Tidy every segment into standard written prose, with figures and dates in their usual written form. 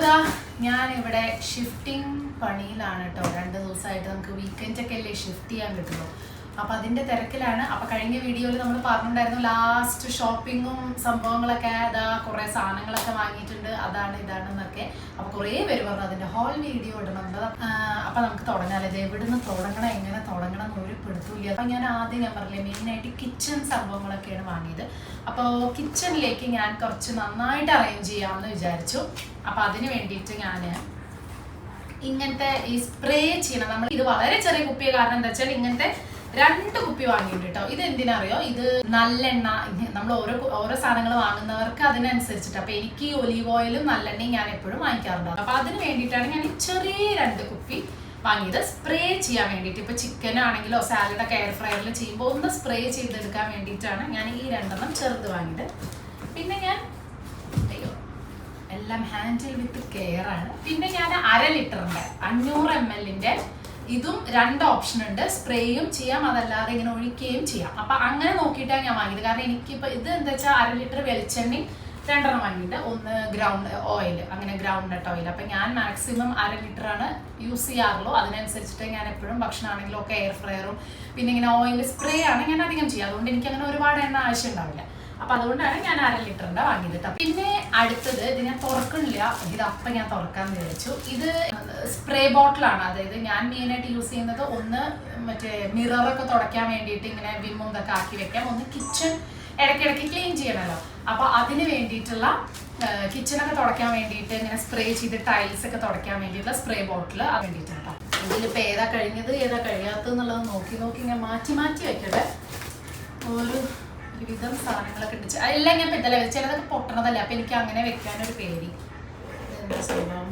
ഇതാ ഞാനിവിടെ ഷിഫ്റ്റിംഗ് പണിയിലാണ് കേട്ടോ. 2 ദിവസമായിട്ട് നമുക്ക് വീക്കെൻഡൊക്കെ അല്ലേ ഷിഫ്റ്റ് ചെയ്യാൻ കിട്ടുള്ളൂ. അപ്പോൾ അതിൻ്റെ തിരക്കിലാണ്. അപ്പോൾ കഴിഞ്ഞ വീഡിയോയിൽ നമ്മൾ പറഞ്ഞിട്ടുണ്ടായിരുന്നു ലാസ്റ്റ് ഷോപ്പിങ്ങും സംഭവങ്ങളൊക്കെ അതാ കുറേ സാധനങ്ങളൊക്കെ വാങ്ങിയിട്ടുണ്ട്, അതാണ് ഇതാണെന്നൊക്കെ. അപ്പോൾ കുറേ പേര് പറഞ്ഞു അതിൻ്റെ ഹോൾ വീഡിയോ ഇടുന്നുണ്ട്. അപ്പോൾ നമുക്ക് തുടങ്ങാമല്ലോ. ഇത് എവിടുന്ന് തുടങ്ങണം, എങ്ങനെ തുടങ്ങണം എന്ന് ഒരു പിടുത്തമില്ല. അപ്പോൾ ഞാൻ പറഞ്ഞില്ലേ മെയിനായിട്ട് കിച്ചൺ സംഭവങ്ങളൊക്കെയാണ് വാങ്ങിയത്. അപ്പോൾ കിച്ചണിലേക്ക് ഞാൻ കുറച്ച് നന്നായിട്ട് അറേഞ്ച് ചെയ്യാമെന്ന് വിചാരിച്ചു. അപ്പോൾ അതിന് വേണ്ടിയിട്ട് ഞാൻ ഇങ്ങനത്തെ ഈ സ്പ്രേ ചെയ്യണം. നമ്മൾ ഇത് വളരെ ചെറിയ കുപ്പിയ, കാരണം എന്താ വെച്ചാൽ ഇങ്ങനത്തെ 2 കുപ്പി വാങ്ങിയിട്ടുണ്ട് കേട്ടോ. ഇത് എന്തിനറിയോ, ഇത് നല്ലെണ്ണ. നമ്മൾ ഓരോ സാധനങ്ങൾ വാങ്ങുന്നവർക്ക് അതിനനുസരിച്ചിട്ട്. അപ്പൊ എനിക്ക് ഈ ഒലീവ് ഓയിലും നല്ലെണ്ണയും ഞാൻ എപ്പോഴും വാങ്ങിക്കാറുണ്ട്. അപ്പൊ അതിന് വേണ്ടിയിട്ടാണ് ഞാൻ ഈ ചെറിയ 2 കുപ്പി വാങ്ങിയത്, സ്പ്രേ ചെയ്യാൻ വേണ്ടിയിട്ട്. ഇപ്പൊ ചിക്കൻ ആണെങ്കിലോ സാലഡൊക്കെ എയർ ഫ്രയറിൽ ചെയ്യുമ്പോൾ ഒന്ന് സ്പ്രേ ചെയ്തെടുക്കാൻ വേണ്ടിയിട്ടാണ് ഞാൻ ഈ 2 ചെറുത് വാങ്ങിയത്. പിന്നെ ഞാൻ എല്ലാം ഹാൻഡിൽ വിത്ത് കെയർ ആണ്. പിന്നെ ഞാൻ 1/2 ലിറ്ററിന്റെ 500 ml ഇതും 2 ഓപ്ഷൻ ഉണ്ട്. സ്പ്രേയും ചെയ്യാം, അതല്ലാതെ ഇങ്ങനെ ഒഴിക്കുകയും ചെയ്യാം. അപ്പൊ അങ്ങനെ നോക്കിയിട്ടാണ് ഞാൻ വാങ്ങിയത്. കാരണം എനിക്കിപ്പോ ഇത് എന്താ വെച്ചാൽ 1/2 ലിറ്റർ വെളിച്ചെണ്ണയും 2 വാങ്ങിയിട്ട്, 1 ഗ്രൗണ്ട് ഓയിൽ, അങ്ങനെ ഗ്രൗണ്ട് നട്ട് ഓയിൽ. അപ്പൊ ഞാൻ മാക്സിമം 1/2 ലിറ്റർ ആണ് യൂസ് ചെയ്യാറുള്ളൂ. അതിനനുസരിച്ചിട്ട് ഞാൻ എപ്പോഴും ഭക്ഷണമാണെങ്കിലും ഒക്കെ എയർ ഫ്രയറും പിന്നെ ഇങ്ങനെ ഓയിൽ സ്പ്രേ ആണ് ഞാൻ അധികം ചെയ്യുക. അതുകൊണ്ട് എനിക്ക് അങ്ങനെ ഒരുപാട് എണ്ണ ആവശ്യം ഉണ്ടാവില്ല. അപ്പൊ അതുകൊണ്ടാണ് ഞാൻ 1/2 ലിറ്ററിന്റെ വാങ്ങിയത്. പിന്നെ അടുത്തത് ഇത് ഞാൻ തുറക്കണില്ല, ഇത് അപ്പം ഞാൻ തുറക്കാന്ന് വിചാരിച്ചു. ഇത് സ്പ്രേ ബോട്ടിലാണ്. അതായത് ഞാൻ മെയിനായിട്ട് യൂസ് ചെയ്യുന്നത് ഒന്ന് മറ്റേ മിററൊക്കെ തുടയ്ക്കാൻ വേണ്ടിയിട്ട് ഇങ്ങനെ വിമ്മും ഇതൊക്കെ ആക്കി വെക്കാം, ഒന്ന് കിച്ചൺ ഇടയ്ക്കിടയ്ക്ക് ക്ലീൻ ചെയ്യണമല്ലോ. അപ്പൊ അതിന് വേണ്ടിയിട്ടുള്ള കിച്ചണൊക്കെ തുടയ്ക്കാൻ വേണ്ടിയിട്ട് ഇങ്ങനെ സ്പ്രേ ചെയ്ത് ടൈൽസ് ഒക്കെ തുടയ്ക്കാൻ വേണ്ടിയിട്ടുള്ള സ്പ്രേ ബോട്ടിൽ അത് വേണ്ടിയിട്ടാണ്. ഇതിലിപ്പോൾ ഏതാ കഴിഞ്ഞത് ഏതാ കഴിയാത്തതെന്നുള്ളത് നോക്കി ഇങ്ങനെ മാറ്റി വെക്കട്ടെ. വിധം സാധനങ്ങളൊക്കെ ഉണ്ട്. എല്ലാം ഞാൻ പെട്ടല്ല, ചിലതൊക്കെ പൊട്ടണതല്ല. അപ്പൊ എനിക്ക് അങ്ങനെ വെക്കാനൊരു പേടി. എന്താ സംഭവം,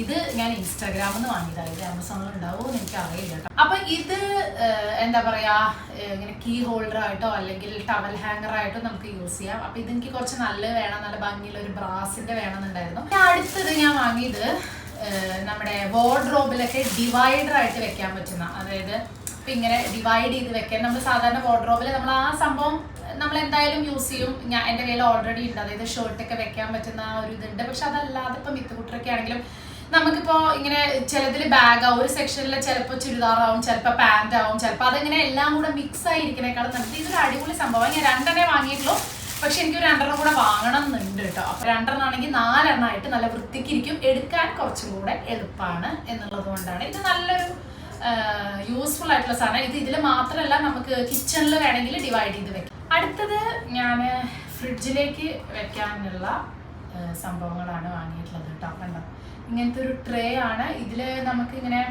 ഇത് ഞാൻ ഇൻസ്റ്റാഗ്രാമിൽ നിന്ന് വാങ്ങിയതാണ്. ഇത് ആമസോണിൽ ഉണ്ടാവുമോ എന്ന് എനിക്ക് അറിയില്ല കേട്ടോ. അപ്പൊ ഇത് എന്താ പറയാ, ഇങ്ങനെ കീ ഹോൾഡർ ആയിട്ടോ അല്ലെങ്കിൽ ടവൽ ഹാങ്ങർ ആയിട്ടോ നമുക്ക് യൂസ് ചെയ്യാം. അപ്പൊ ഇതെനിക്ക് കുറച്ച് നല്ല വേണം, നല്ല ഭംഗിയുള്ള ഒരു ബ്രാസിന്റെ വേണമെന്നുണ്ടായിരുന്നു. അടുത്തത് ഞാൻ വാങ്ങിയത് നമ്മുടെ വാർഡ്രോബിലൊക്കെ ഡിവൈഡർ ആയിട്ട് വെക്കാൻ പറ്റുന്ന, അതായത് ഇപ്പം ഇങ്ങനെ ഡിവൈഡ് ചെയ്ത് വെക്കാൻ. നമ്മൾ സാധാരണ വാർഡ്രോബിൽ നമ്മൾ ആ സംഭവം നമ്മൾ എന്തായാലും യൂസ് ചെയ്യും. എൻ്റെ കയ്യിൽ ഓൾറെഡി ഉണ്ട്, അതായത് ഷർട്ടൊക്കെ വെക്കാൻ പറ്റുന്ന ഒരു ഇതുണ്ട്. പക്ഷെ അതല്ലാതെ ഇപ്പം മിത്തുകുട്ടറൊക്കെ ആണെങ്കിലും നമുക്കിപ്പോൾ ഇങ്ങനെ ചിലതിൽ ബാഗാവും, ഒരു സെക്ഷനിൽ ചിലപ്പോൾ ചുരിദാറാവും, ചിലപ്പോൾ പാൻ്റ് ആവും, ചിലപ്പോൾ അതിങ്ങനെ എല്ലാം കൂടെ മിക്സ് ആയിരിക്കണേക്കാളും നല്ലത് ഇതൊരു അടിപൊളി സംഭവം. ഞാൻ 2 വാങ്ങിയിട്ടുള്ളൂ, പക്ഷെ എനിക്ക് 2 കൂടെ വാങ്ങണം എന്നുണ്ട് കേട്ടോ. അപ്പൊ 2 ആണെങ്കിൽ 4 ആയിട്ട് നല്ല വൃത്തിക്കിരിക്കും, എടുക്കാൻ കുറച്ചും കൂടെ എളുപ്പമാണ് എന്നുള്ളത് കൊണ്ടാണ്. ഇത് നല്ലൊരു യൂസ്ഫുൾ ആയിട്ടുള്ള സാധനം. ഇത് ഇതിൽ മാത്രമല്ല, നമുക്ക് കിച്ചണിൽ വേണമെങ്കിൽ ഡിവൈഡ് ചെയ്ത് വെക്കാം. അടുത്തത് ഞാൻ ഫ്രിഡ്ജിലേക്ക് വെക്കാനുള്ള സംഭവങ്ങളാണ് വാങ്ങിയിട്ടുള്ളത് കേട്ടോ. കണ്ടോ, ഇങ്ങനത്തെ ഒരു ട്രേ ആണ്. ഇതിൽ നമുക്ക് ഇങ്ങനെ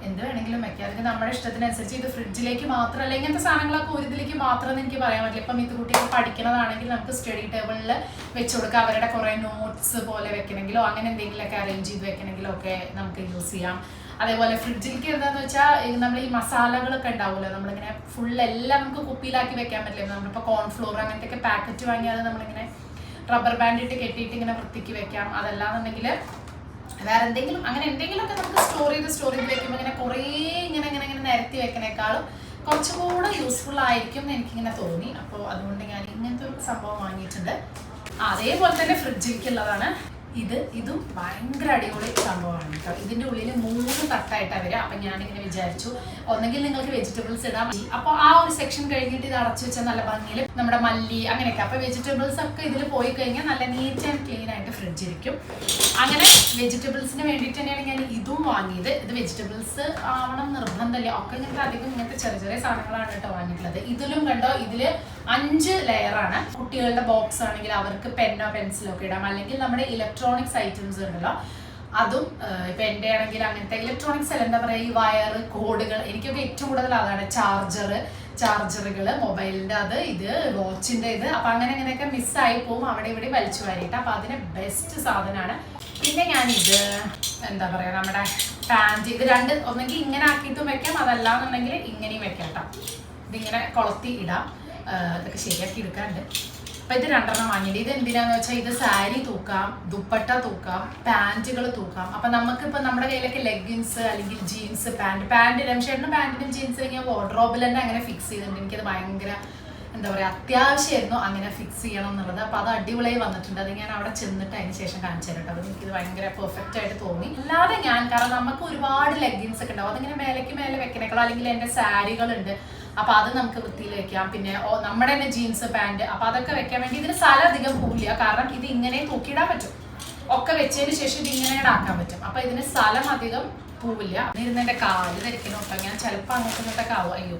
എന്ത് വേണമെങ്കിലും വെക്കാം, അല്ലെങ്കിൽ നമ്മുടെ ഇഷ്ടത്തിനനുസരിച്ച്. ഇത് ഫ്രിഡ്ജിലേക്ക് മാത്രമല്ല, ഇങ്ങനത്തെ സാധനങ്ങളൊക്കെ ഒരു ഇതിലേക്ക് മാത്രം എനിക്ക് പറയാൻ പറ്റില്ല. ഇപ്പം ഇത് കുട്ടികൾ പഠിക്കുന്നതാണെങ്കിൽ നമുക്ക് സ്റ്റഡി ടേബിളിൽ വെച്ച് കൊടുക്കാം. അവരുടെ കുറേ നോട്ട്സ് പോലെ വെക്കണമെങ്കിലോ അങ്ങനെ എന്തെങ്കിലുമൊക്കെ അറേഞ്ച് ചെയ്ത് വെക്കണമെങ്കിലോ ഒക്കെ നമുക്ക് യൂസ് ചെയ്യാം. അതേപോലെ ഫ്രിഡ്ജിലേക്ക് എന്താന്ന് വെച്ചാൽ നമ്മൾ ഈ മസാലകളൊക്കെ ഉണ്ടാവുമല്ലോ, നമ്മളിങ്ങനെ ഫുൾ എല്ലാം നമുക്ക് കുപ്പിയിലാക്കി വെക്കാൻ പറ്റില്ല. നമ്മളിപ്പോൾ കോൺഫ്ലോർ അങ്ങനത്തെ ഒക്കെ പാക്കറ്റ് വാങ്ങിയാൽ നമ്മളിങ്ങനെ റബ്ബർ ബാൻഡ് ഇട്ട് കെട്ടിയിട്ട് ഇങ്ങനെ വൃത്തിക്ക് വെക്കാം. അതല്ലാന്നുണ്ടെങ്കിൽ വേറെ എന്തെങ്കിലും അങ്ങനെ എന്തെങ്കിലുമൊക്കെ നമുക്ക് സ്റ്റോർ ചെയ്ത് വെക്കുമ്പോൾ ഇങ്ങനെ കുറേ ഇങ്ങനെ നിരത്തി വെക്കണേക്കാളും കുറച്ചും കൂടെ യൂസ്ഫുൾ ആയിരിക്കും എന്ന് എനിക്കിങ്ങനെ തോന്നി. അപ്പോൾ അതുകൊണ്ട് ഞാൻ ഇങ്ങനത്തെ ഒരു സംഭവം വാങ്ങിയിട്ടുണ്ട്. അതേപോലെ തന്നെ ഫ്രിഡ്ജിലേക്കുള്ളതാണ് ഇതും ഭയങ്കര അടിപൊളി സംഭവമാണ് കേട്ടോ. ഇതിൻ്റെ ഉള്ളിൽ 3 തട്ടായിട്ടാണ് വരിക. അപ്പം ഞാനിങ്ങനെ വിചാരിച്ചു ഒന്നെങ്കിൽ നിങ്ങൾക്ക് വെജിറ്റബിൾസ് ഇടാം. അപ്പോൾ ആ ഒരു സെക്ഷൻ കഴിഞ്ഞിട്ട് ഇത് അടച്ചു വെച്ചാൽ നല്ല ഭംഗിയിൽ നമ്മുടെ മല്ലി അങ്ങനെയൊക്കെ. അപ്പോൾ വെജിറ്റബിൾസ് ഒക്കെ ഇതിൽ പോയി കഴിഞ്ഞാൽ നല്ല നീറ്റ് ആൻഡ് ക്ലീൻ ആയിട്ട് ഫ്രിഡ്ജ് ഇരിക്കും. അങ്ങനെ വെജിറ്റബിൾസിന് വേണ്ടിയിട്ട് തന്നെയാണ് ഞാൻ ഇതും വാങ്ങിയത്. ഇത് വെജിറ്റബിൾസ് ആവണം നിർബന്ധമില്ല, ഒക്കെ ഇങ്ങനത്തെ അധികം ഇങ്ങനത്തെ ചെറിയ സാധനങ്ങളാണ് കേട്ടോ വാങ്ങിയിട്ടുള്ളത്. ഇതിലും കണ്ടോ, ഇതിൽ 5 ലെയറാണ്. കുട്ടികളുടെ ബോക്സ് ആണെങ്കിൽ അവർക്ക് പെന്നോ പെൻസിലോ ഒക്കെ ഇടാം. അല്ലെങ്കിൽ നമ്മുടെ ഇലക്ട്രോണിക്സ് ഐറ്റംസ് ഉണ്ടല്ലോ, അതും ഇപ്പം എൻ്റെ ആണെങ്കിൽ അങ്ങനത്തെ ഇലക്ട്രോണിക്സ് അല്ല, എന്താ പറയുക, ഈ വയർ കോഡുകൾ, എനിക്കൊക്കെ ഏറ്റവും കൂടുതൽ അതാണ്. ചാർജറുകൾ, മൊബൈലിൻ്റെ ഇത് വാച്ചിൻ്റെ അപ്പം അങ്ങനെയൊക്കെ മിസ്സായി പോകും അവിടെ ഇവിടെ വലിച്ചു വാരിയിട്ട്. അപ്പം അതിന് ബെസ്റ്റ് സാധനമാണ്. പിന്നെ ഞാനിത് എന്താ പറയുക, നമ്മുടെ പാൻറ്റ്, ഇത് 2 ഒന്നെങ്കിൽ ഇങ്ങനെ ആക്കിയിട്ടും വെക്കാം, അതല്ലാന്നുണ്ടെങ്കിൽ ഇങ്ങനെയും വെക്കാം കേട്ടോ. ഇതിങ്ങനെ കൊളത്തി ഇടാം. ഇതൊക്കെ ശരിയാക്കി എടുക്കാറുണ്ട്. അപ്പം ഇത് 2 വാങ്ങിയിട്ട്. ഇത് എന്തിനാന്ന് വെച്ചാൽ ഇത് സാരി തൂക്കാം, ദുപ്പട്ട തൂക്കാം, പാൻറ്റുകൾ തൂക്കാം. അപ്പം നമുക്കിപ്പോൾ നമ്മുടെ കയ്യിലൊക്കെ ലെഗിൻസ് അല്ലെങ്കിൽ ജീൻസ് പാൻറ്റ് രംഷേട്ടനും പാൻറ്റിനും ജീൻസ് കഴിഞ്ഞാൽ വാർഡ്രോബിൽ തന്നെ അങ്ങനെ ഫിക്സ് ചെയ്തിട്ടുണ്ട്. എനിക്കത് ഭയങ്കര എന്താ പറയുക അത്യാവശ്യമായിരുന്നു അങ്ങനെ ഫിക്സ് ചെയ്യണം എന്നുള്ളത്. അപ്പോൾ അത് അടിപൊളിയായി വന്നിട്ടുണ്ട്. അത് ഞാൻ അവിടെ ചെന്നിട്ട് അതിന് ശേഷം കാണിച്ചു തരട്ടോ. അത് എനിക്കിത് ഭയങ്കര പെർഫെക്റ്റ് ആയിട്ട് തോന്നി. അല്ലാതെ കാരണം നമുക്ക് ഒരുപാട് ലെഗിൻസ് ഒക്കെ ഉണ്ടാവും, അതിങ്ങനെ മേലേക്ക് മേലെ വെക്കണേക്കാളും, അല്ലെങ്കിൽ എൻ്റെ സാരികളുണ്ട് അപ്പോൾ അത് നമുക്ക് വൃത്തിയിൽ വെക്കാം. പിന്നെ നമ്മുടെ തന്നെ ജീൻസ് പാൻറ്, അപ്പോൾ അതൊക്കെ വെക്കാൻ വേണ്ടി ഇതിന് സ്ഥലം അധികം പോവില്ല, കാരണം ഇത് ഇങ്ങനെ തൂക്കിയിടാൻ പറ്റും. ഒക്കെ വെച്ചതിന് ശേഷം ഇത് ഇങ്ങനെ ആക്കാൻ പറ്റും. അപ്പോൾ ഇതിന് സ്ഥലം അധികം പോവില്ല. ഇരുന്ന് എൻ്റെ കാല് ധരിക്കണം കേട്ടോ. ഞാൻ ചിലപ്പോൾ അങ്ങോട്ടും ഇങ്ങോട്ടൊക്കെ ആവും. അയ്യോ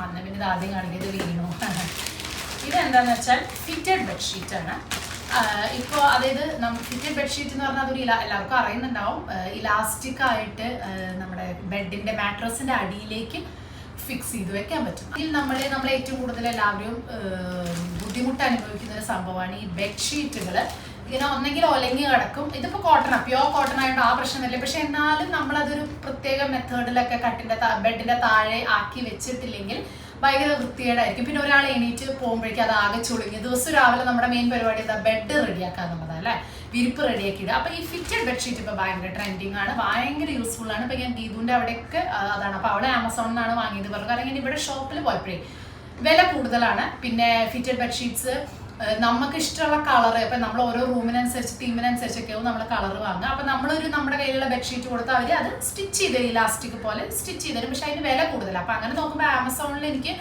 അന്ന് പിന്നെ ഇത് ആദ്യം കാണിക്കുന്നത് വീണു. ഇതെന്താന്ന് വെച്ചാൽ ഫിറ്റഡ് ബെഡ്ഷീറ്റാണ്. ഇപ്പോൾ അതായത് ഫിറ്റഡ് ബെഡ്ഷീറ്റ് എന്ന് പറഞ്ഞാൽ അതൊരു എല്ലാവർക്കും അറിയുന്നുണ്ടാവും, ഇലാസ്റ്റിക് ആയിട്ട് നമ്മുടെ ബെഡിൻ്റെ മാട്രസിൻ്റെ അടിയിലേക്ക് ഫിക്സ് ചെയ്ത് വെക്കാൻ പറ്റും. ഇതിൽ നമ്മൾ ഏറ്റവും കൂടുതൽ എല്ലാവരും ബുദ്ധിമുട്ട് അനുഭവിക്കുന്ന ഒരു സംഭവമാണ് ഈ ബെഡ്ഷീറ്റുകൾ. ഇങ്ങനെ ഒന്നെങ്കിൽ ഒലങ്ങി കിടക്കും. ഇതിപ്പോൾ കോട്ടണാണ്, പ്യോർ കോട്ടൺ ആയതുകൊണ്ട് ആ പ്രശ്നമില്ല. പക്ഷെ എന്നാലും നമ്മളതൊരു പ്രത്യേക മെത്തേഡിലൊക്കെ ബെഡിൻ്റെ താഴെ ആക്കി വെച്ചിട്ടില്ലെങ്കിൽ ഭയങ്കര വൃത്തികേടായിരിക്കും. പിന്നെ ഒരാൾ എണീറ്റ് പോകുമ്പോഴേക്കും അത് ആകെ ചുളുങ്ങി. ദിവസം രാവിലെ നമ്മുടെ മെയിൻ പരിപാടി എന്താ, ബെഡ് റെഡിയാക്കുക എന്നുള്ളതാണ് അല്ലേ, വിരിപ്പ് റെഡിയാക്കി ഇടുക. അപ്പോൾ ഈ ഫിറ്റഡ് ബെഡ്ഷീറ്റ് ഇപ്പോൾ ഭയങ്കര ട്രെൻഡിങ് ആണ്, ഭയങ്കര യൂസ്ഫുൾ ആണ്. ഇപ്പോൾ ഞാൻ ഗീതുവിൻ്റെ അവിടെയൊക്കെ അതാണ്. അപ്പോൾ അവിടെ ആമസോണിൽ നിന്നാണ് വാങ്ങിയത് പറഞ്ഞു. കാരണം ഇവിടെ ഷോപ്പിൽ പോയപ്പോഴേ വില കൂടുതലാണ്. പിന്നെ ഫിറ്റഡ് ബെഡ്ഷീറ്റ്സ് നമുക്ക് ഇഷ്ടമുള്ള കളർ, ഇപ്പം നമ്മൾ ഓരോ റൂമിനനുസരിച്ച് തീമിനനുസരിച്ചൊക്കെയാവും നമ്മൾ കളർ വാങ്ങുക. അപ്പം നമ്മുടെ കയ്യിലുള്ള ബെഡ്ഷീറ്റ് കൊടുത്ത് അവർ അത് സ്റ്റിച്ച് ചെയ്ത് ഇലാസ്റ്റിക് പോലെ സ്റ്റിച്ച് ചെയ്ത് തരും. പക്ഷെ അതിന് വില കൂടുതലാണ്. അപ്പം അങ്ങനെ നോക്കുമ്പോൾ ആമസോണിൽ എനിക്ക്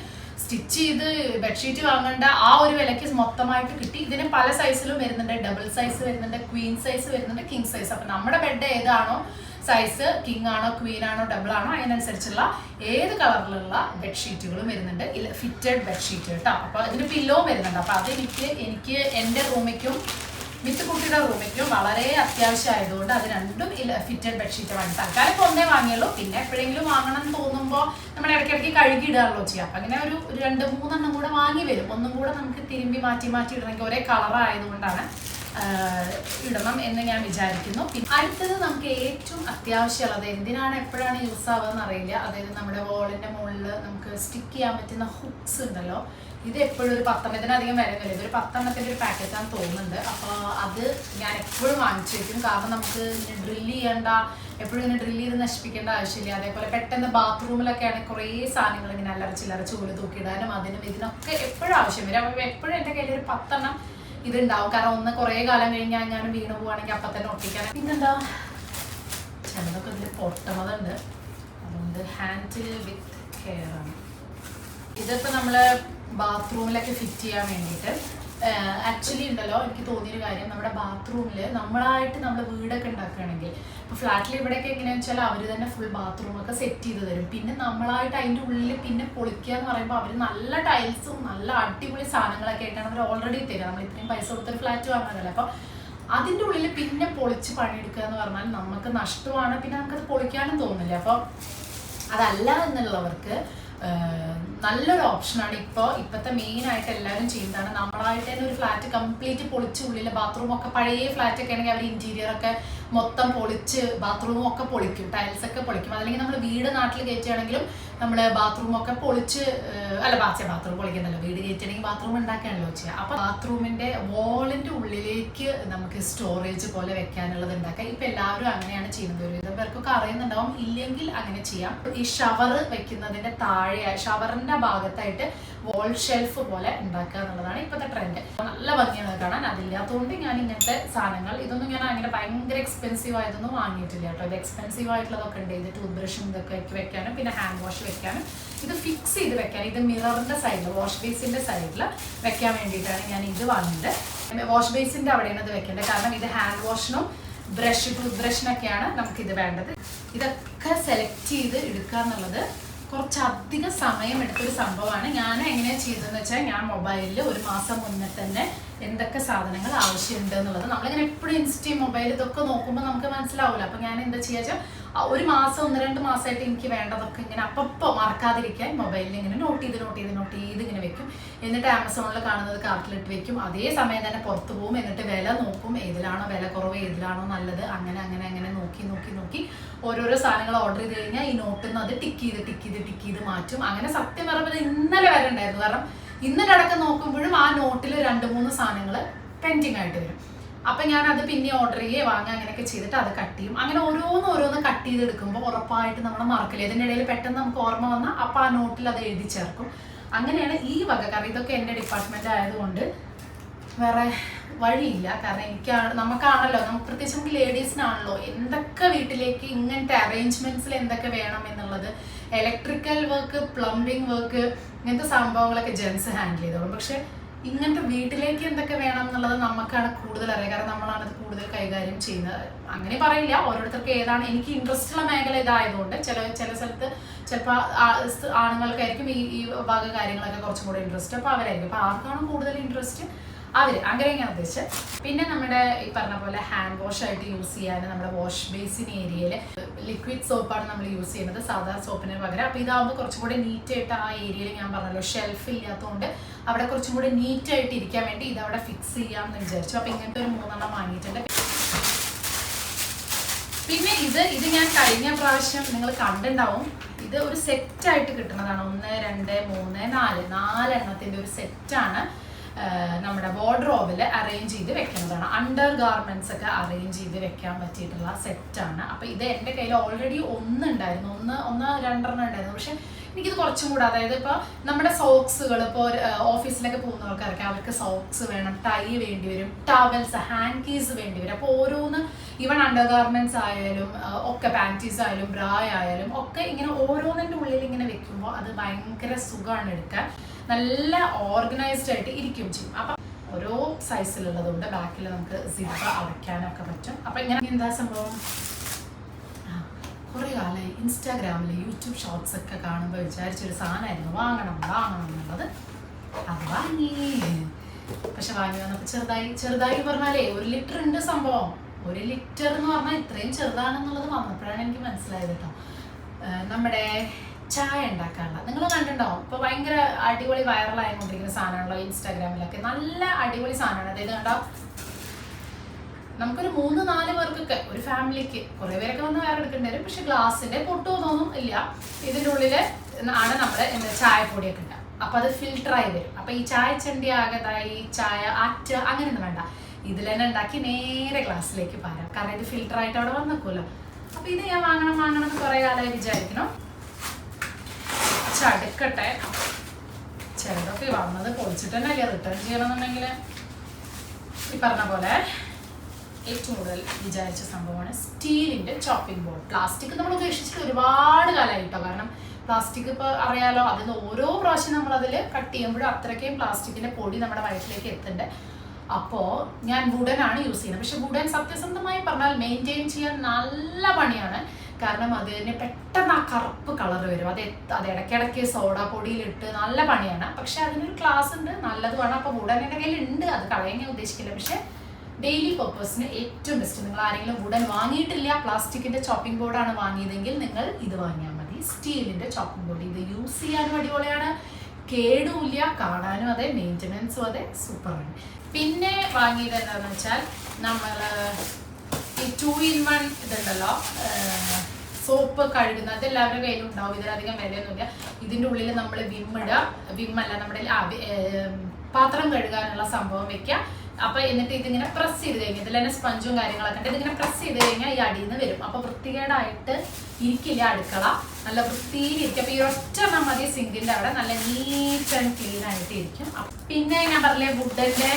സ്റ്റിച്ച് ചെയ്ത് ബെഡ്ഷീറ്റ് വാങ്ങേണ്ട ആ ഒരു വിലയ്ക്ക് മൊത്തമായിട്ട് കിട്ടി. ഇതിന് പല സൈസിലും വരുന്നുണ്ട്, ഡബിൾ സൈസ് വരുന്നുണ്ട്, ക്വീൻ സൈസ് വരുന്നുണ്ട്, കിങ് സൈസ്. അപ്പം നമ്മുടെ ബെഡ് ഏതാണോ സൈസ്, കിങ് ആണോ ക്വീൻ ആണോ ഡബിൾ ആണോ അതിനനുസരിച്ചുള്ള ഏത് കളറിലുള്ള ബെഡ്ഷീറ്റുകളും വരുന്നുണ്ട്. ഫിറ്റഡ് ബെഡ്ഷീറ്റ് കേട്ടോ. അപ്പോൾ ഇതിന് പില്ലോ വരുന്നുണ്ട്. അപ്പോൾ അത് എനിക്ക് എൻ്റെ റൂമിലേക്കും വിത്ത് കുട്ടിയുടെ റൂമിലേക്കും വളരെ അത്യാവശ്യമായതുകൊണ്ട് അത് രണ്ടും ഫിറ്റഡ് ബെഡ്ഷീറ്റ് വാങ്ങി. തൽക്കാലം ഇപ്പോൾ ഒന്നേ വാങ്ങിയുള്ളൂ. പിന്നെ എപ്പോഴെങ്കിലും വാങ്ങണം എന്ന് തോന്നുമ്പോൾ നമ്മൾ ഇടയ്ക്കിടയ്ക്ക് കഴുകി ഇടാറുള്ളൂ ചെയ്യാം. അപ്പം അങ്ങനെ ഒരു 2-3 കൂടെ വാങ്ങി വരും. ഒന്നും കൂടെ നമുക്ക് തിരുമ്പി മാറ്റി ഇടണമെങ്കിൽ ഒരേ കളറായതുകൊണ്ടാണ് ഇടണം എന്ന് ഞാൻ വിചാരിക്കുന്നു. പിന്നെ അടുത്തത് നമുക്ക് ഏറ്റവും അത്യാവശ്യമുള്ളത്, എന്തിനാണ് എപ്പോഴാണ് യൂസ് ആവുക എന്നറിയില്ല, അതായത് നമ്മുടെ വോളിൻ്റെ മുകളിൽ നമുക്ക് സ്റ്റിക്ക് ചെയ്യാൻ പറ്റുന്ന ഹുക്സ് ഉണ്ടല്ലോ. ഇത് എപ്പോഴും ഒരു 10 ഇതിനധികം വരുന്നില്ല. ഇതൊരു 10 ഒരു പാക്കറ്റാന്ന് തോന്നുന്നുണ്ട്. അപ്പോൾ അത് ഞാൻ എപ്പോഴും വാങ്ങിച്ചു വയ്ക്കും. കാരണം നമുക്ക് ഇങ്ങനെ ഡ്രില്ല് ചെയ്യേണ്ട, എപ്പോഴും ഇങ്ങനെ ഡ്രില്ല് ചെയ്ത് നശിപ്പിക്കേണ്ട ആവശ്യമില്ല. അതേപോലെ പെട്ടെന്ന് ബാത്റൂമിലൊക്കെ ആണെങ്കിൽ കുറേ സാധനങ്ങൾ ഇങ്ങനെ അല്ലറ ചില്ലറ ചൂല് തൂക്കിയിടാനും അതിനും ഇതിനൊക്കെ എപ്പോഴും ആവശ്യം വരും. അപ്പോൾ എപ്പോഴും എൻ്റെ കയ്യിൽ ഒരു 10 ഇതുണ്ടാവും. കാരണം ഒന്ന് കുറേ കാലം കഴിഞ്ഞാൽ ഞാൻ വീണ് പോവുകയാണെങ്കിൽ അപ്പം തന്നെ ഒട്ടിക്കാൻ. പിന്നെന്താ, ചിലതൊക്കെ ഇതിൽ പൊട്ടമതുണ്ട്, അതുകൊണ്ട് ഹാൻഡിൽ വിത്ത് കെയർ ആണ്. ഇതിപ്പോൾ നമ്മൾ ബാത്റൂമിലൊക്കെ ഫിറ്റ് ചെയ്യാൻ വേണ്ടിയിട്ട് ആക്ച്വലി ഉണ്ടല്ലോ, എനിക്ക് തോന്നിയൊരു കാര്യം, നമ്മുടെ ബാത്റൂമിൽ നമ്മളായിട്ട് നമ്മൾ വീടൊക്കെ ഉണ്ടാക്കുകയാണെങ്കിൽ, ഇപ്പോൾ ഫ്ലാറ്റിൽ ഇവിടെയൊക്കെ എങ്ങനെയാണെന്ന് വെച്ചാൽ അവർ തന്നെ ഫുൾ ബാത്റൂമൊക്കെ സെറ്റ് ചെയ്ത് തരും. പിന്നെ നമ്മളായിട്ട് അതിൻ്റെ ഉള്ളിൽ പിന്നെ പൊളിക്കുക എന്ന് പറയുമ്പോൾ അവർ നല്ല ടൈൽസും നല്ല അടിപൊളി സാധനങ്ങളൊക്കെ ആയിട്ടാണ് അവർ ഓൾറെഡി തരിക. നമ്മൾ ഇത്രയും പൈസ കൊടുത്തൊരു ഫ്ലാറ്റ് വാങ്ങാനല്ലേ. അപ്പോൾ അതിൻ്റെ ഉള്ളിൽ പിന്നെ പൊളിച്ച് പണിയെടുക്കുക എന്ന് പറഞ്ഞാൽ നമുക്ക് നഷ്ടമാണ്. പിന്നെ നമുക്കത് പൊളിക്കാനും തോന്നില്ല. അപ്പോൾ അതല്ല എന്നുള്ളവർക്ക് നല്ലൊരു ഓപ്ഷനാണ്. ഇപ്പോഴത്തെ മെയിനായിട്ട് എല്ലാവരും ചെയ്യുന്നതാണ്, നമ്മളായിട്ട് തന്നെ ഒരു ഫ്ലാറ്റ് കംപ്ലീറ്റ് പൊളിച്ച് ഉള്ളിൽ ബാത്റൂമൊക്കെ, പഴയ ഫ്ലാറ്റൊക്കെ ആണെങ്കിൽ അവർ ഇൻറ്റീരിയറൊക്കെ മൊത്തം പൊളിച്ച് ബാത്റൂമും ഒക്കെ പൊളിക്കും, ടൈൽസൊക്കെ പൊളിക്കും. അല്ലെങ്കിൽ നമ്മൾ വീട് നാട്ടിൽ കയറ്റുകയാണെങ്കിലും നമ്മൾ ബാത്റൂമൊക്കെ പൊളിച്ച്, അല്ല ബാത്റൂം പൊളിക്കുന്നില്ല, വീട് കയറ്റുകയാണെങ്കിൽ ബാത്റൂം ഉണ്ടാക്കുകയാണല്ലോ ചെയ്യുക. അപ്പോൾ ബാത്റൂമിൻ്റെ വോളിൻ്റെ ഉള്ളിലേക്ക് നമുക്ക് സ്റ്റോറേജ് പോലെ വെക്കാനുള്ളത് ഉണ്ടാക്കാം. ഇപ്പം എല്ലാവരും അങ്ങനെയാണ് ചെയ്യുന്നത്. ഒരു പേർക്കൊക്കെ അറിയുന്നുണ്ടാവും, ഇല്ലെങ്കിൽ അങ്ങനെ ചെയ്യാം. ഈ ഷവർ വെക്കുന്നതിൻ്റെ താഴെ, ഷവറിൻ്റെ ഭാഗത്തായിട്ട് വോൾ ഷെൽഫ് പോലെ ഉണ്ടാക്കുക എന്നുള്ളതാണ് ഇപ്പോഴത്തെ ട്രെൻഡ്. നല്ല ഭംഗിയാണ് കാണാൻ. അതില്ലാത്തതുകൊണ്ട് ഞാൻ ഇങ്ങനത്തെ സാധനങ്ങൾ, ഇതൊന്നും ഞാൻ അങ്ങനെ ഭയങ്കര എക്സ്പെൻസീവ് ആയതൊന്നും വാങ്ങിയിട്ടില്ല കേട്ടോ. ഇത് എക്സ്പെൻസീവ് ആയിട്ടുള്ളതൊക്കെ ഉണ്ട്. ഇത് ടൂത്ത് ബ്രഷും ഇതൊക്കെ വെക്കാനും പിന്നെ ഹാൻഡ് വാഷ് വെക്കാനും ഇത് ഫിക്സ് ചെയ്ത് വെക്കാൻ, ഇത് മിററിൻ്റെ സൈഡിൽ, വാഷ് ബേസിൻ്റെ സൈഡിൽ വെക്കാൻ വേണ്ടിയിട്ടാണ് ഞാൻ ഇത് വാങ്ങിയത്. വാഷ് ബേസിൻ്റെ അവിടെയാണ് ഇത് വെക്കേണ്ടത്. കാരണം ഇത് ഹാൻഡ് വാഷിനും ടൂത്ത് ബ്രഷിനൊക്കെയാണ് നമുക്കിത് വേണ്ടത്. ഇതൊക്കെ സെലക്ട് ചെയ്ത് എടുക്കുക എന്നുള്ളത് കുറച്ചധികം സമയം എടുത്തൊരു സംഭവമാണ്. ഞാൻ എങ്ങനെയാണ് ചെയ്തതെന്ന് വെച്ചാൽ, ഞാൻ മൊബൈലിൽ 1 മാസം മുന്നേ തന്നെ എന്തൊക്കെ സാധനങ്ങൾ ആവശ്യമുണ്ട് എന്നുള്ളത്, നമ്മളിങ്ങനെ എപ്പോഴും ഇൻസ്റ്റയും മൊബൈൽ ഇതൊക്കെ നോക്കുമ്പോൾ നമുക്ക് മനസ്സിലാവില്ല. അപ്പോൾ ഞാൻ എന്താ ചെയ്യുക വെച്ചാൽ, 1 മാസം 1-2 മാസമായിട്ട് എനിക്ക് വേണ്ടതൊക്കെ ഇങ്ങനെ അപ്പോൾ മറക്കാതിരിക്കാൻ മൊബൈലിൽ ഇങ്ങനെ നോട്ട് ചെയ്ത് ഇങ്ങനെ വെക്കും. എന്നിട്ട് ആമസോണിൽ കാണുന്നത് കാർട്ടിലിട്ട് വെക്കും. അതേ സമയം തന്നെ പുറത്ത് പോകും. എന്നിട്ട് വില നോക്കും, ഏതിലാണോ വില കുറവ്, ഏതിലാണോ നല്ലത്, അങ്ങനെ നോക്കി ഓരോരോ സാധനങ്ങൾ ഓർഡർ ചെയ്ത് കഴിഞ്ഞാൽ ഈ നോട്ടിൽ നിന്ന് അത് ടിക്ക് ചെയ്ത് മാറ്റും. അങ്ങനെ സത്യം പറയുമ്പോൾ ഇന്നലെ വരെ ഉണ്ടായിരുന്നു. കാരണം ഇന്നലെ അടക്കം നോക്കുമ്പോഴും ആ നോട്ടിൽ 2-3 സാധനങ്ങൾ പെൻഡിങ് ആയിട്ട് വരും. അപ്പം ഞാനത് പിന്നെ ഓർഡർ ചെയ്യുക, വാങ്ങുക, അങ്ങനെയൊക്കെ ചെയ്തിട്ട് അത് കട്ട് ചെയ്യും. അങ്ങനെ ഓരോന്ന് കട്ട് ചെയ്തെടുക്കുമ്പോൾ ഉറപ്പായിട്ട് നമ്മൾ മറക്കില്ല. ഇതിൻ്റെ ഇടയിൽ പെട്ടെന്ന് നമുക്ക് ഓർമ്മ വന്നാൽ അപ്പോൾ ആ നോട്ടിൽ അത് എഴുതി ചേർക്കും. അങ്ങനെയാണ് ഈ വക. കാരണം ഇതൊക്കെ എൻ്റെ ഡിപ്പാർട്ട്മെന്റ് ആയതുകൊണ്ട് വേറെ വഴിയില്ല. കാരണം നമുക്കാണല്ലോ, പ്രത്യേകിച്ച് നമുക്ക് ലേഡീസിനാണല്ലോ എന്തൊക്കെ വീട്ടിലേക്ക് ഇങ്ങനത്തെ അറേഞ്ച്മെന്റ്സിൽ എന്തൊക്കെ വേണം എന്നുള്ളത്. ഇലക്ട്രിക്കൽ വർക്ക്, പ്ലംബിംഗ് വർക്ക്, ഇങ്ങനത്തെ സംഭവങ്ങളൊക്കെ ജെൻസ് ഹാൻഡിൽ ചെയ്തോളും. പക്ഷെ ഇങ്ങനത്തെ വീട്ടിലേക്ക് എന്തൊക്കെ വേണം എന്നുള്ളത് നമുക്കാണ് കൂടുതൽ അറിയാം. കാരണം നമ്മളാണ് ഇത് കൂടുതൽ കൈകാര്യം ചെയ്യുന്നത്. അങ്ങനെ പറയില്ല, ഓരോരുത്തർക്ക് ഏതാണ്. എനിക്ക് ഇൻട്രസ്റ്റ് ഉള്ള മേഖല ഇതായതുകൊണ്ട് ചില സ്ഥലത്ത് ചിലപ്പോൾ ആണുങ്ങൾക്കായിരിക്കും ഈ വക കാര്യങ്ങളൊക്കെ കുറച്ചും കൂടെ ഇൻട്രസ്റ്റ്. അപ്പോൾ അവരായിരിക്കും. അപ്പോൾ ആർക്കാണ് കൂടുതൽ ഇൻട്രസ്റ്റ് അങ്ങനെയൊക്കെയാണ് ഉദ്ദേശിച്ചത്. പിന്നെ നമ്മുടെ ഈ പറഞ്ഞ പോലെ ഹാൻഡ് വാഷ് ആയിട്ട് യൂസ് ചെയ്യാൻ നമ്മുടെ വാഷ് ബേസിൻ ഏരിയയിൽ ലിക്വിഡ് സോപ്പാണ് നമ്മൾ യൂസ് ചെയ്യുന്നത്, സാധാരണ സോപ്പിന് പകരം. അപ്പോൾ ഇതാകുമ്പോൾ കുറച്ചും കൂടെ നീറ്റായിട്ട് ആ ഏരിയയിൽ, ഞാൻ പറഞ്ഞല്ലോ ഷെൽഫ് ഇല്ലാത്തതുകൊണ്ട് അവിടെ കുറച്ചും കൂടെ നീറ്റായിട്ട് ഇരിക്കാൻ വേണ്ടി ഇതവിടെ ഫിക്സ് ചെയ്യാമെന്ന് വിചാരിച്ചു. അപ്പോൾ ഇങ്ങനത്തെ ഒരു 3 വാങ്ങിയിട്ടുണ്ട്. പിന്നെ ഇത് ഞാൻ കഴിഞ്ഞ പ്രാവശ്യം നിങ്ങൾ കണ്ടിട്ടുണ്ടാവും. ഇത് ഒരു സെറ്റായിട്ട് കിട്ടുന്നതാണ്. 1 2 3 4 എണ്ണത്തിൻ്റെ ഒരു സെറ്റാണ്. നമ്മുടെ വാർഡ്രോബിൽ അറേഞ്ച് ചെയ്ത് വെക്കുന്നതാണ്. അണ്ടർ ഗാർമെന്റ്സ് ഒക്കെ അറേഞ്ച് ചെയ്ത് വെക്കാൻ പറ്റിയിട്ടുള്ള സെറ്റാണ്. അപ്പോൾ ഇത് എൻ്റെ കയ്യിൽ ഓൾറെഡി ഒന്നുണ്ടായിരുന്നു, 2 ഉണ്ടായിരുന്നു. പക്ഷെ എനിക്കിത് കുറച്ചും കൂടെ, അതായത് ഇപ്പോൾ നമ്മുടെ സോക്സുകൾ, ഇപ്പോൾ ഓഫീസിലൊക്കെ പോകുന്നവർക്കാർക്ക് അവർക്ക് സോക്സ് വേണം, ടൈ വേണ്ടി വരും, ടവൽസ്, ഹാൻഡ് കീസ് വേണ്ടി വരും. അപ്പോൾ ഓരോന്ന്, ഈവൻ അണ്ടർ ഗാർമെന്റ്സ് ആയാലും ഒക്കെ, പാൻറ്റീസ് ആയാലും ബ്രാ ആയാലും ഒക്കെ ഇങ്ങനെ ഓരോന്നിൻ്റെ ഉള്ളിൽ ഇങ്ങനെ വെക്കുമ്പോൾ അത് ഭയങ്കര സുഖമാണ് എടുക്കാൻ. നല്ല ഓർഗനൈസ്ഡ് ആയിട്ട് ഇരിക്കും ചെയ്യും. അപ്പം ഓരോ സൈസിലുള്ളതുകൊണ്ട് ബാക്കിൽ നമുക്ക് സിബ്ബ അടയ്ക്കാനൊക്കെ പറ്റും. അപ്പം ഇങ്ങനെ എന്താ സംഭവം, കുറേ കാലമായി ഇൻസ്റ്റാഗ്രാമിൽ യൂട്യൂബ് ഷോർട്സ് ഒക്കെ കാണുമ്പോൾ വിചാരിച്ചൊരു സാധനമായിരുന്നു വാങ്ങണം എന്നുള്ളത്. അത് വാങ്ങി. പക്ഷെ വാങ്ങി വന്നപ്പോൾ ചെറുതായി പറഞ്ഞാലേ 1 ലിറ്റർ ഉണ്ട് സംഭവം. 1 ലിറ്റർ എന്ന് പറഞ്ഞാൽ ഇത്രയും ചെറുതാണെന്നുള്ളത് വന്നപ്പോഴാണ് എനിക്ക് മനസ്സിലായത് കേട്ടോ. നമ്മുടെ ചായ ഉണ്ടാക്കാനുള്ള നിങ്ങൾ കണ്ടിട്ടുണ്ടാവും. ഇപ്പോൾ ഭയങ്കര അടിപൊളി വൈറലായിക്കൊണ്ടിരിക്കുന്ന സാധനമാണല്ലോ ഇൻസ്റ്റാഗ്രാമിലൊക്കെ. നല്ല അടിപൊളി സാധനമാണ്. അതായത് കണ്ടോ, നമുക്കൊരു 3-4 പേർക്കൊക്കെ, ഒരു ഫാമിലിക്ക്, കുറേ പേരൊക്കെ വന്ന് വേറെ എടുക്കേണ്ടി വരും. പക്ഷെ ഗ്ലാസിൻ്റെ പൊട്ടുമൊന്നും ഇല്ല. ഇതിൻ്റെ ഉള്ളിൽ ആണ് നമ്മൾ ചായപ്പൊടിയൊക്കെ ഉണ്ടാകും. അപ്പം അത് ഫിൽട്ടറായി വരും. അപ്പം ഈ ചായ ചണ്ടി ആകതായി, ചായ ആറ്റ് അങ്ങനെയൊന്നും വേണ്ട, ഇതിൽ തന്നെ ഉണ്ടാക്കി നേരെ ഗ്ലാസ്സിലേക്ക് പാരാം. കാരണം ഇത് ഫിൽട്ടറായിട്ട് അവിടെ വന്നേക്കുമല്ലോ. അപ്പം ഇത് ഞാൻ വാങ്ങണം എന്ന് കുറേ കാലമായി വിചാരിക്കണം. അടുക്കട്ടെ, ചിലതൊക്കെ വന്നത് പൊളിച്ചിട്ട് തന്നെ അല്ലേ റിട്ടേൺ ചെയ്യണമെന്നുണ്ടെങ്കിൽ. ഈ പറഞ്ഞ പോലെ ഏറ്റവും കൂടുതൽ വിചാരിച്ച സംഭവമാണ് സ്റ്റീലിൻ്റെ ചോപ്പിംഗ് ബോർഡ്. പ്ലാസ്റ്റിക് നമ്മൾ ഉപേക്ഷിച്ചിട്ട് ഒരുപാട് കാലമായിട്ടോ. കാരണം പ്ലാസ്റ്റിക് ഇപ്പോൾ അറിയാലോ, അതിന് ഓരോ പ്രാവശ്യം നമ്മളതിൽ കട്ട് ചെയ്യുമ്പോഴും അത്രയ്ക്കും പ്ലാസ്റ്റിക്കിൻ്റെ പൊടി നമ്മുടെ വയറ്റിലേക്ക് എത്തുന്നുണ്ട്. അപ്പോൾ ഞാൻ വുഡനാണ് യൂസ് ചെയ്യുന്നത്. പക്ഷെ വുഡൻ സത്യസന്ധമായി പറഞ്ഞാൽ മെയിൻറ്റെയിൻ ചെയ്യാൻ നല്ല പണിയാണ്. കാരണം അതിന് പെട്ടെന്ന് ആ കറുപ്പ് കളർ വരും. അത് ഇടയ്ക്കിടയ്ക്ക് സോഡാ പൊടിയിലിട്ട് നല്ല പണിയാണ്. പക്ഷെ അതിനൊരു ക്ലാസ് ഉണ്ട്, നല്ലതുമാണ്. അപ്പോൾ വുഡൻ എൻ്റെ കയ്യിലുണ്ട്, അത് കളയാൻ ഞാൻ ഉദ്ദേശിക്കില്ല. പക്ഷെ ഡെയിലി പർപ്പസിന് ഏറ്റവും ബെസ്റ്റ്, നിങ്ങൾ ആരെങ്കിലും വുഡൻ വാങ്ങിയിട്ടില്ല, പ്ലാസ്റ്റിക്കിൻ്റെ ചോപ്പിംഗ് ബോർഡാണ് വാങ്ങിയതെങ്കിൽ നിങ്ങൾ ഇത് വാങ്ങിയാൽ മതി. സ്റ്റീലിൻ്റെ ചോപ്പിംഗ് ബോർഡ്. ഇത് യൂസ് ചെയ്യാനും അടിപൊളിയാണ്, കേടുമില്ല, കാണാനും അതെ, മെയിൻ്റനൻസും അതെ, സൂപ്പറാണ്. പിന്നെ വാങ്ങിയത് എന്താണെന്ന് വെച്ചാൽ നമ്മൾ ഈ 2-in-1 ഇതുണ്ടല്ലോ, സോപ്പ് കഴുകുന്നത്. അത് എല്ലാവരുടെ കയ്യിലും ഉണ്ടാവും. ഇതിലധികം വിലയൊന്നുമില്ല. ഇതിൻ്റെ ഉള്ളിൽ നമ്മൾ വിമ്മല്ല, നമ്മുടെ പാത്രം കഴുകാനുള്ള സംഭവം വെക്കുക. അപ്പോൾ എന്നിട്ട് ഇതിങ്ങനെ പ്രസ് ചെയ്ത് കഴിഞ്ഞാൽ, ഇതിൽ തന്നെ സ്പഞ്ചും കാര്യങ്ങളൊക്കെ ഉണ്ട്, ഇതിങ്ങനെ പ്രസ് ചെയ്ത് കഴിഞ്ഞാൽ ഈ അടിയിൽ നിന്ന് വരും. അപ്പോൾ വൃത്തികേടായിട്ട് ഇരിക്കില്ല അടുക്കള, നല്ല വൃത്തിയിലിരിക്കും. അപ്പോൾ ഈ ഒറ്റ മതി സിങ്കിൻ്റെ അവിടെ നല്ല നീറ്റ് ആൻഡ് ക്ലീൻ ആയിട്ട് ഇരിക്കും. പിന്നെ ഞാൻ പറഞ്ഞില്ലേ, വുഡൻ്റെ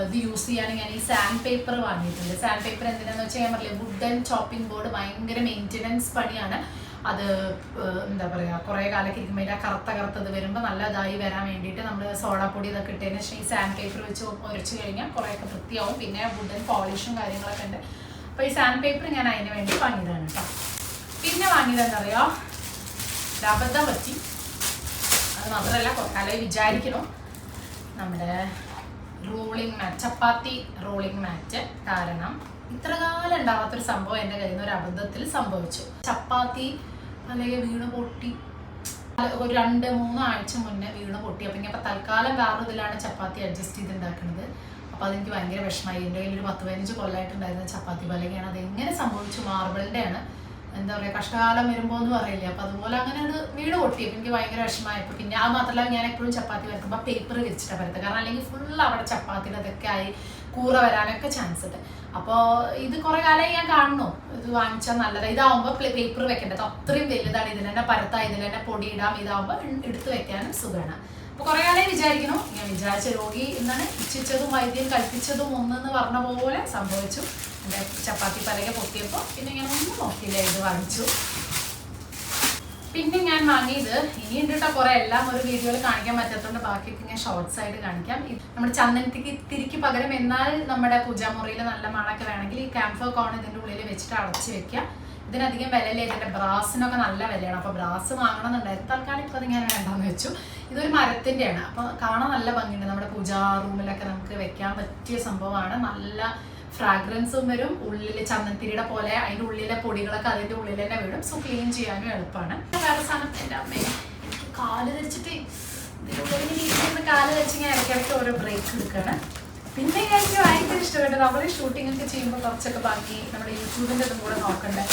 ഇത് യൂസ് ചെയ്യാൻ ഞാൻ ഈ സാൻഡ് പേപ്പർ വാങ്ങിയിട്ടുണ്ട്. സാൻഡ് പേപ്പർ എന്തിനാന്ന് വെച്ചാൽ, ഞാൻ പറഞ്ഞില്ലേ, വുഡൻ ചോപ്പിംഗ് ബോർഡ് ഭയങ്കര മെയിൻ്റനൻസ് പണിയാണ്. അത് എന്താ പറയുക, കുറേ കാലൊക്കെ ഇരിക്കുമ്പോൾ അതിൻ്റെ കറുത്തത് വരുമ്പോൾ നല്ല ഇതായി വരാൻ വേണ്ടിയിട്ട് നമ്മൾ സോഡാപ്പൊടി ഇതൊക്കെ ഇട്ടതിന് ശേഷം ഈ സാൻഡ് പേപ്പർ വെച്ച് ഉരച്ച് കഴിഞ്ഞാൽ കുറേയൊക്കെ വൃത്തിയാവും. പിന്നെ വുഡൻ പോളിഷും കാര്യങ്ങളൊക്കെ ഉണ്ട്. അപ്പോൾ ഈ സാൻഡ് പേപ്പർ ഞാൻ അതിന് വേണ്ടി വാങ്ങിയതാണ് കേട്ടോ. പിന്നെ വാങ്ങിയത് എന്താ പറയുക, അബദ്ധം പറ്റി. അത് മാത്രമല്ല, കുറേ കാലമായി വിചാരിക്കണം, നമ്മുടെ റോളിംഗ് മാറ്റ്, ചപ്പാത്തി റോളിംഗ് മാറ്റ്. കാരണം ഇത്ര കാലം ഉണ്ടാവാത്തൊരു സംഭവം എൻ്റെ കയ്യിൽ നിന്ന് ഒരു അബദ്ധത്തിൽ സംഭവിച്ചു. ചപ്പാത്തി അല്ലെങ്കിൽ വീണ് പൊട്ടി, ഒരു 2-3 ആഴ്ച മുന്നേ വീണ് പൊട്ടി. അപ്പം ഇങ്ങനെ തൽക്കാലം വേറെ ഇതിലാണ് ചപ്പാത്തി അഡ്ജസ്റ്റ് ചെയ്തുണ്ടാക്കുന്നത്. അപ്പോൾ അതെനിക്ക് ഭയങ്കര വിഷമമായി. എൻ്റെ കയ്യിൽ ഒരു 10-15 കൊല്ലമായിട്ടുണ്ടായിരുന്ന ചപ്പാത്തി പലകയാണ്. അതെങ്ങനെ സംഭവിച്ചു, മാർബിളിൻ്റെയാണ്. എന്താ പറയുക, കഷ്ടകാലം വരുമ്പോൾ എന്ന് പറയില്ല. അപ്പോൾ അതുപോലെ അങ്ങനെ അത് വീട് പൊട്ടിയപ്പോൾ എനിക്ക് ഭയങ്കര വിഷമമായപ്പോൾ പിന്നെ അത് മാത്രമല്ല, ഞാൻ എപ്പോഴും ചപ്പാത്തി പരത്തുമ്പോൾ പേപ്പർ വിരിച്ചിട്ടാണ് പരത്തുക. കാരണം അല്ലെങ്കിൽ ഫുൾ അവിടെ ചപ്പാത്തിയുടെ അതൊക്കെ ആയി കൂറ വരാനൊക്കെ ചാൻസ് ഉണ്ട്. അപ്പോൾ ഇത് കുറെ കാലമായി ഞാൻ കാണുന്നു, ഇത് വാങ്ങിച്ചാൽ നല്ലതാണ്. ഇതാവുമ്പോൾ പേപ്പർ വെക്കേണ്ടത് അത്രയും വലുതാണ്, ഇതിൽ തന്നെ പരത്താം, ഇതിൽ തന്നെ പൊടിയിടാം, ഇതാവുമ്പോൾ എടുത്ത് വെക്കാനും സുഖമാണ്. അപ്പോൾ കുറെ കാലമായി വിചാരിക്കണം, ഞാൻ വിചാരിച്ച രോഗി എന്നാണ് ഇച്ഛിച്ചതും വൈദ്യം കൽപ്പിച്ചതും ഒന്നെന്ന് പറഞ്ഞ പോലെ സംഭവിച്ചു. എൻ്റെ ചപ്പാത്തി പലക പൊട്ടിയപ്പോൾ പിന്നെ ഞാൻ ഒന്നും നോക്കിയില്ല, ഇത് വാങ്ങിച്ചു. പിന്നെ ഞാൻ വാങ്ങിയത് ഇനിയുണ്ട് കേട്ടോ കുറെ, എല്ലാം ഒരു വീഡിയോയിൽ കാണിക്കാൻ പറ്റാത്തതുകൊണ്ട് ബാക്കിയൊക്കെ ഞാൻ ഷോർട്സ് ആയിട്ട് കാണിക്കാം. നമ്മുടെ ചന്ദനത്തിരിക്ക് പകരം എന്നാൽ നമ്മുടെ പൂജാമുറിയിൽ നല്ല മണമൊക്കെ വേണമെങ്കിൽ ഈ ക്യാംഫർ കോൺ ഇതിൻ്റെ ഉള്ളിൽ വെച്ചിട്ട് അടച്ച് വെക്കുക. ഇതിനധികം വിലയില്ല, ഇതിൻ്റെ ബ്രാസിനൊക്കെ നല്ല വിലയാണ്. അപ്പോൾ ബ്രാസ് വാങ്ങണമെന്നുണ്ടായിരുന്നു, തൽക്കാലം ഇപ്പോൾ അത് ഞാൻ വേണ്ടാന്ന് വെച്ചു. ഇതൊരു മരത്തിൻ്റെയാണ്, അപ്പോൾ കാണാൻ നല്ല ഭംഗിയുണ്ട്. നമ്മുടെ പൂജാ റൂമിലൊക്കെ നമുക്ക് വെക്കാൻ പറ്റിയ സംഭവമാണ്. നല്ല ഫ്രാഗ്രൻസും വരും, ഉള്ളിൽ ചന്ദനത്തിരിയുടെ പോലെ അതിൻ്റെ ഉള്ളിലെ പൊടികളൊക്കെ അതിൻ്റെ ഉള്ളിൽ തന്നെ വീഴും. സോ ക്ലീൻ ചെയ്യാനും എളുപ്പമാണ്. വേറെ സാധനം എൻ്റെ അമ്മയെ എനിക്ക് കാല് ധരിച്ചിട്ട് ഇതിനുള്ളിൽ കാല് ധരിച്ച് ഞാൻ ഇടയ്ക്കിടയ്ക്ക് ഓരോ ബ്രേക്ക് എടുക്കുകയാണ്. പിന്നെ എനിക്ക് ഭയങ്കര ഇഷ്ടപ്പെട്ടു, നമ്മൾ ഷൂട്ടിംഗ് ഒക്കെ ചെയ്യുമ്പോൾ കുറച്ചൊക്കെ ബാക്കി നമ്മുടെ യൂട്യൂബിൻ്റെ ഇതും കൂടെ നോക്കണ്ടേ.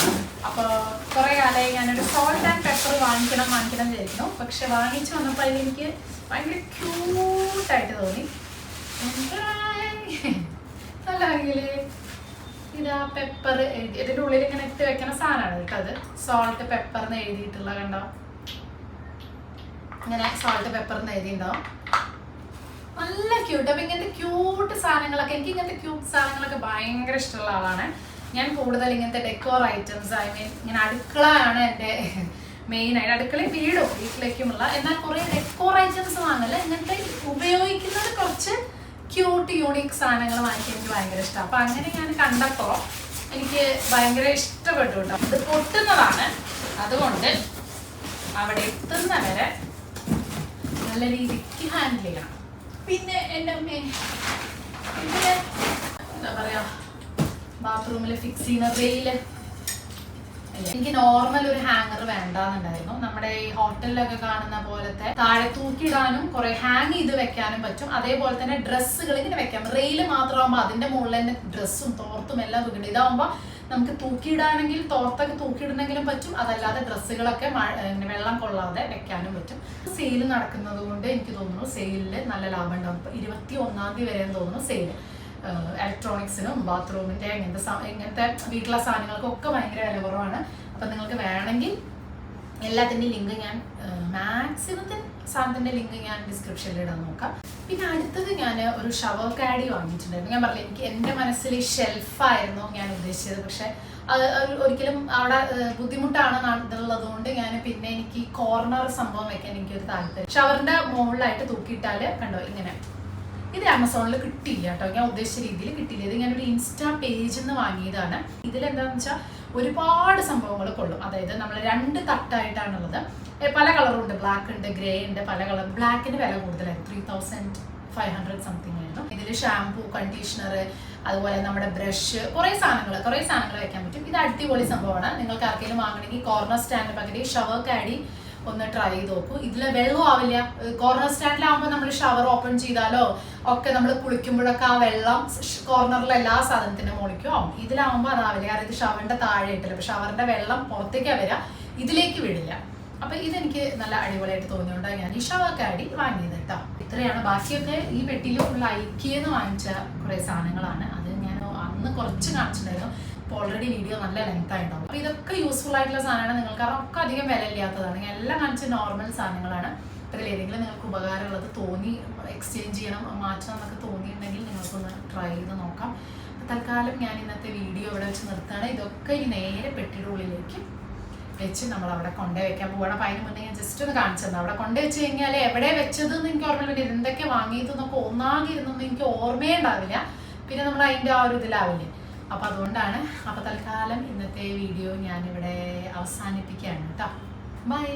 അപ്പോൾ കുറേ കാലമായി ഞാനൊരു സോൾട്ട് ആൻഡ് പെപ്പർ വാങ്ങിക്കണം വിചാരിക്കുന്നു. പക്ഷെ വാങ്ങിച്ചു വന്നപ്പോൾ അതിലെനിക്ക് ഭയങ്കര ക്യൂട്ടായിട്ട് തോന്നി. നല്ല ഭംഗിയില് ഇതാ പെപ്പർ എഴുതി, ഇതിൻ്റെ ഉള്ളിൽ ഇങ്ങനെ ഇട്ട് വെക്കുന്ന സാധനമാണ് കേട്ടോ. അത് സോൾട്ട് പെപ്പർ എന്ന് എഴുതിയിട്ടുള്ള കണ്ടോ, ഇങ്ങനെ സോൾട്ട് പെപ്പർ എന്ന് എഴുതിയിട്ടുണ്ടാവും. നല്ല ക്യൂട്ട്. അപ്പം ഇങ്ങനത്തെ ക്യൂട്ട് സാധനങ്ങളൊക്കെ, എനിക്ക് ഇങ്ങനത്തെ ക്യൂട്ട് സാധനങ്ങളൊക്കെ ഭയങ്കര ഇഷ്ടമുള്ള ആളാണ് ഞാൻ. കൂടുതൽ ഇങ്ങനത്തെ ഡെക്കോർ ഐറ്റംസ്, ഐ മീൻ ഇങ്ങനെ അടുക്കളയാണ് എൻ്റെ മെയിനായിട്ട്. അടുക്കളയും വീട്ടിലേക്കുമുള്ള, എന്നാൽ കുറേ ഡെക്കോർ ഐറ്റംസ് വാങ്ങല്ല, ഇങ്ങനത്തെ ഉപയോഗിക്കുന്നത് കുറച്ച് ക്യൂട്ട് യൂണിക് സാധനങ്ങൾ വാങ്ങിക്കാൻ എനിക്ക് ഭയങ്കര ഇഷ്ടമാണ്. അപ്പം അങ്ങനെ ഞാൻ കണ്ടപ്പോൾ എനിക്ക് ഭയങ്കര ഇഷ്ടപ്പെട്ടു കേട്ടോ. ഇത് പൊട്ടുന്നതാണ്, അതുകൊണ്ട് അവിടെ എത്തുന്നവരെ നല്ല രീതിക്ക് ഹാൻഡിൽ ചെയ്യണം. പിന്നെ എൻ്റെ അമ്മേ ഇതില് എന്താ പറയാ, ബാത്റൂമിൽ ഫിക്സ് ചെയ്യുന്ന റെയില്, എനിക്ക് നോർമൽ ഒരു ഹാങ്ങർ വേണ്ടാന്നുണ്ടായിരുന്നു. നമ്മുടെ ഈ ഹോട്ടലിലൊക്കെ കാണുന്ന പോലത്തെ താഴെ തൂക്കിയിടാനും കുറെ ഹാങ് ചെയ്ത് വെക്കാനും പറ്റും. അതേപോലെ തന്നെ ഡ്രസ്സുകൾ ഇങ്ങനെ വെക്കാം. റെയില് മാത്രമാകുമ്പോൾ അതിന്റെ മുകളിൽ തന്നെ ഡ്രസ്സും തോർത്തും എല്ലാം തൂക്കിയിട്ട്, ഇതാവുമ്പോൾ നമുക്ക് തൂക്കിയിടാണെങ്കിൽ തോർത്തൊക്കെ തൂക്കിയിടണമെങ്കിലും പറ്റും, അതല്ലാതെ ഡ്രസ്സുകളൊക്കെ വെള്ളം കൊള്ളാതെ വെക്കാനും പറ്റും. സെയിൽ നടക്കുന്നത് കൊണ്ട് എനിക്ക് തോന്നുന്നു സെയിലിൽ നല്ല ലാഭം ഉണ്ടാവും. 21-ാം തീയതി വരെ തോന്നുന്നു സെയിൽ. ഇലക്ട്രോണിക്സിനും ബാത്റൂമിൻ്റെ ഇങ്ങനത്തെ വീട്ടിലെ സാധനങ്ങൾക്കൊക്കെ ഭയങ്കര വില കുറവാണ്. അപ്പം നിങ്ങൾക്ക് വേണമെങ്കിൽ എല്ലാത്തിൻ്റെയും ലിങ്ക് ഞാൻ മാക്സിമത്തിൽ സാധനത്തിൻ്റെ ലിങ്ക് ഞാൻ ഡിസ്ക്രിപ്ഷനിൽ ഇടാൻ നോക്കാം. പിന്നെ അടുത്തത് ഞാൻ ഒരു ഷവർ കാഡി വാങ്ങിയിട്ടുണ്ടായിരുന്നു. ഞാൻ പറഞ്ഞില്ല, എനിക്ക് എൻ്റെ മനസ്സിൽ ഷെൽഫായിരുന്നു ഞാൻ ഉദ്ദേശിച്ചത്, പക്ഷെ അത് ഒരിക്കലും അവിടെ ബുദ്ധിമുട്ടാണെന്നുള്ളത് കൊണ്ട് ഞാൻ പിന്നെ എനിക്ക് കോർണർ സംഭവം വെക്കാൻ എനിക്കൊരു താല്പര്യം. ഷവറിൻ്റെ മുകളിലായിട്ട് തൂക്കിയിട്ടാൽ കണ്ടോ ഇങ്ങനെ. ഇത് ആമസോണിൽ കിട്ടിയില്ല കേട്ടോ, ഞാൻ ഉദ്ദേശിച്ച രീതിയിൽ കിട്ടിയില്ല. ഇത് ഞാനൊരു ഇൻസ്റ്റാ പേജിൽ നിന്ന് വാങ്ങിയതാണ്. ഇതിലെന്താണെന്ന് വെച്ചാൽ ഒരുപാട് സംഭവങ്ങൾ കൊള്ളും. അതായത് നമ്മൾ 2 തട്ടായിട്ടാണുള്ളത്. പല കളറും ഉണ്ട്, ബ്ലാക്ക് ഉണ്ട്, ഗ്രേ ഉണ്ട്, പല കളർ. ബ്ലാക്കിന് വില കൂടുതലായിരുന്നു, 3500 സംതിങ് ആയിരുന്നു. ഇതിൽ ഷാംപൂ, കണ്ടീഷണർ, അതുപോലെ നമ്മുടെ ബ്രഷ്, കുറേ സാധനങ്ങൾ വെക്കാൻ പറ്റും. ഇത് അടിപൊളി സംഭവമാണ്. നിങ്ങൾക്ക് ആർക്കെങ്കിലും വാങ്ങണമെങ്കിൽ കോർണർ സ്റ്റാൻഡ് പകരം ഷവർ കാഡി ഒന്ന് ട്രൈ ചെയ്ത് നോക്കൂ. ഇതിൽ വെള്ളം ആവില്ല. കോർണർ സ്റ്റാൻഡിലാകുമ്പോൾ നമ്മൾ ഷവർ ഓപ്പൺ ചെയ്താലോ ഒക്കെ നമ്മൾ കുളിക്കുമ്പോഴൊക്കെ ആ വെള്ളം കോർണറിലെ എല്ലാ സാധനത്തിൻ്റെ മുകളിലേക്കും ആവും. ഇതിലാവുമ്പോൾ അതാവില്ല, കാരണം ഇത് ഷവറിൻ്റെ താഴെ ഇട്ടില്ല. അപ്പോൾ ഷവറിൻ്റെ വെള്ളം പുറത്തേക്കാണ് വരിക, ഇതിലേക്ക് വിടില്ല. അപ്പം ഇതെനിക്ക് നല്ല അടിപൊളിയായിട്ട് തോന്നിയോണ്ടാണ് ഞാൻ ഈ ഷവർ കാഡി വാങ്ങിയത് കേട്ടോ. ഇത്രയാണ്. ബാക്കിയൊക്കെ ഈ പെട്ടിയിൽ ഫുൾ ഐക്യെന്ന് വാങ്ങിച്ച കുറേ സാധനങ്ങളാണ്. അത് ഞാൻ അന്ന് കുറച്ച് കാണിച്ചിട്ടുണ്ടായിരുന്നു. ഇപ്പോൾ ഓൾറെഡി വീഡിയോ നല്ല ലെങ്ത് ആയിട്ടുണ്ടാവും. അപ്പോൾ ഇതൊക്കെ യൂസ്ഫുൾ ആയിട്ടുള്ള സാധനമാണ് നിങ്ങൾക്ക്, കാരണം ഒക്കെ അധികം വില ഇല്ലാത്തതാണ്. ഞാൻ എല്ലാം കാണിച്ച നോർമൽ സാധനങ്ങളാണ്. അതിൽ ഏതെങ്കിലും നിങ്ങൾക്ക് ഉപകാരമുള്ളത് തോന്നി, എക്സ്ചേഞ്ച് ചെയ്യണം, മാറ്റണം എന്നൊക്കെ തോന്നിയിട്ടുണ്ടെങ്കിൽ നിങ്ങൾക്കൊന്ന് ട്രൈ ചെയ്ത് നോക്കാം. അപ്പോൾ തൽക്കാലം ഞാൻ ഇന്നത്തെ വീഡിയോ ഇവിടെ വെച്ച് നിർത്തുകയാണ്. ഇതൊക്കെ ഇനി നേരെ പെട്ടിയുടെ ഉള്ളിലേക്ക് വെച്ച് നമ്മൾ അവിടെ കൊണ്ടുപോയി വെക്കാൻ പോവുകയാണ്. അപ്പോൾ അതിന് മുന്നേ ഞാൻ ജസ്റ്റ് ഒന്ന് കാണിച്ചു തന്നെ. അവിടെ കൊണ്ടുപോയി വെച്ച് കഴിഞ്ഞാൽ എവിടെ വെച്ചതെന്ന് എനിക്ക് ഓർമ്മയില്ല, എന്തൊക്കെ വാങ്ങിയതെന്നൊക്കെ ഒന്നാകെ ഇരുന്നൊന്നും എനിക്ക് ഓർമ്മയേ ഉണ്ടാവില്ല. പിന്നെ നമ്മൾ അതിൻ്റെ ആ ഒരു ഇതിലാവില്ലേ. അപ്പോൾ അതുകൊണ്ടാണ്. അപ്പോൾ തൽക്കാലം ഇന്നത്തെ വീഡിയോ ഞാനിവിടെ അവസാനിപ്പിക്കുകയാണ് കേട്ടോ. ബൈ.